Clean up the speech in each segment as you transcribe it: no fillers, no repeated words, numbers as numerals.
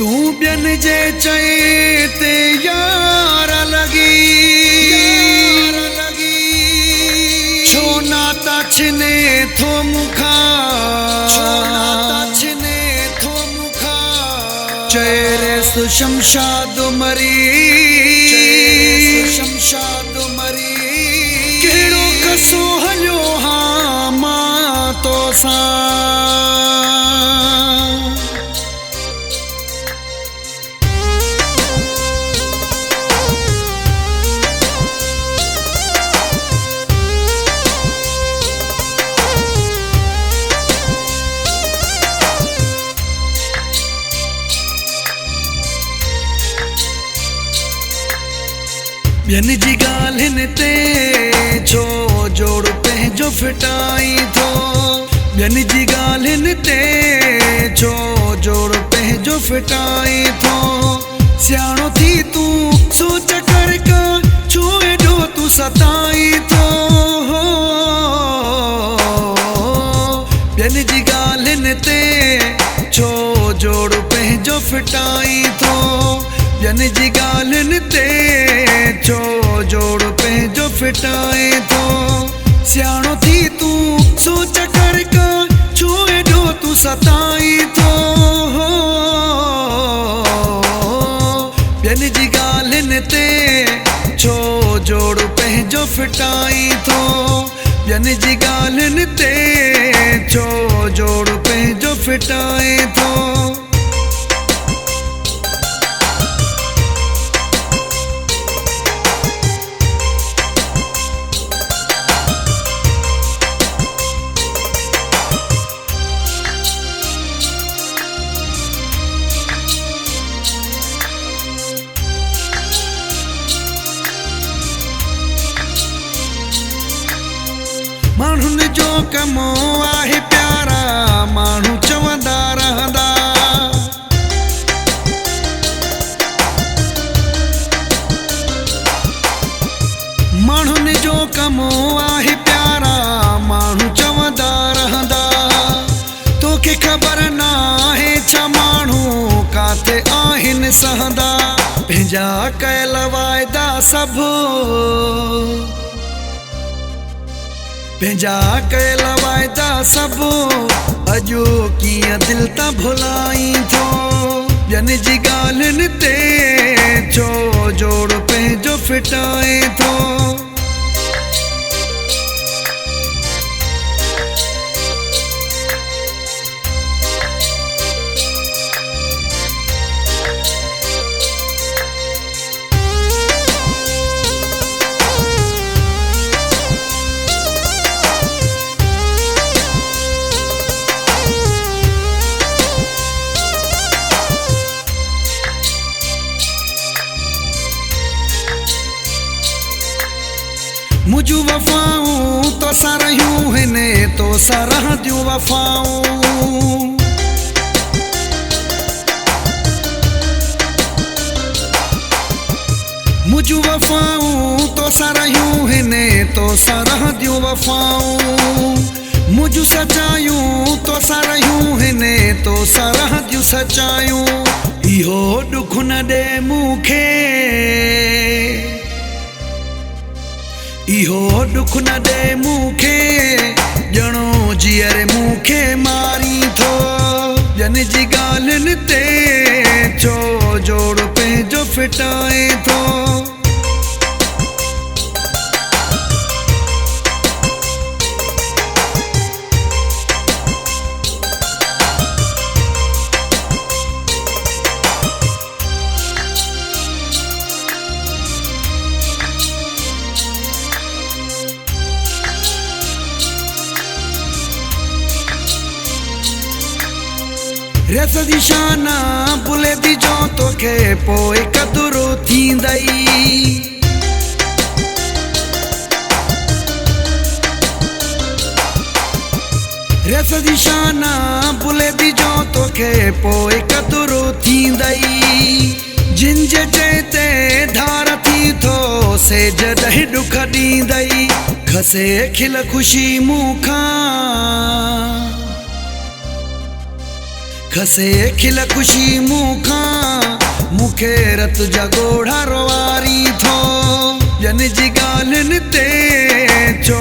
तू बियन जे चए ते यार लगी छो नाता छिने थो मुखा चेरे सु शमशाद मरी केड़ो कसो हलियो हाँ मां तो सा बियन जी गाल्हिन ते छो जोड़ पंहिंजो फिटाई थो बियन जी गाल्हिन ते छो जोड़ पंहिंजो फिटाई थो सियाणो थी तू सोच कर का छो एॾो तू सताई थो बियन जी गाल्हिन ते छो जोड़ पंहिंजो फिटाई थो बियन जी गाल्हिन ते छो जोड़ पंहिंजो फिटाए थो सियाणो थी तू सोच कर का छो एॾो तू सताई थो बियन जी गाल्हिन ते छो जोड़ पंहिंजो फिटाई थो बियन जी गाल्हिन ते छो जोड़ पंहिंजो फिटाए थो माण्हुन जो कमो आहे प्यारा माण्हू चवंदा रहंदा माण्हुन जो कमो आहे प्यारा माण्हू चवंदा रहंदा तोखे ख़बर नाहे छा माण्हू काथे आहिनि सहंदा पंहिंजा कयल वाइदा सभु पंहिंजा कयल वाइदा सभु अॼु कीअं दिलि तां भुलाई थो बियन जी गाल्हिन ते छो जोड़ पंहिंजो फिटाए थो मुझू वफ़ाऊं तो सा रहियूं हिने तो सा रहंदियूं वफ़ाऊं मुझू वफ़ाऊं तो सा रहियूं हिने तो सा रहंदियूं वफ़ाऊं मुझू सचायूं तो सा रहियूं हिने तो सा रहंदियूं सचायूं इहो दुख न ॾे मूंखे इहो दुख न ॾे मूंखे ॼणो जीअर मूंखे मारी थो बियन जी गाल्हिन ते छो जोड़ पंहिंजो फिटाए थो रस जी शाना भुले थी जो तोखे पोइ कदुरो थींदई रस जी शाना भुले थी जो तोखे पोइ कदुरो थींदई जिन जे चए धार थी थो से जॾहिं ॾुख ॾींदई खसे खिल खुशी मूंखां खसे खिल खुशी मूंखां मूंखे रत जा ॻोढ़ा रोवारी थो ॿियनि जी ॻाल्हियुनि ते छो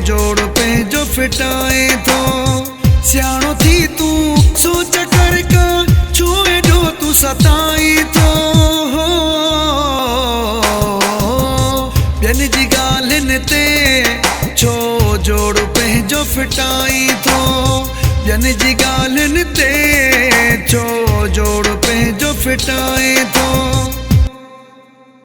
जोड़ पंहिंजो फिटाए थो सियाणो थी तूं सोच कर का छो एॾो तूं सताई थो ॿियनि जी ॻाल्हियुनि ते छो जोड़ पंहिंजो फिटाई थो ॿियनि जी ॻाल्हियुनि ते छो जोड़ पंहिंजो फिटाए थो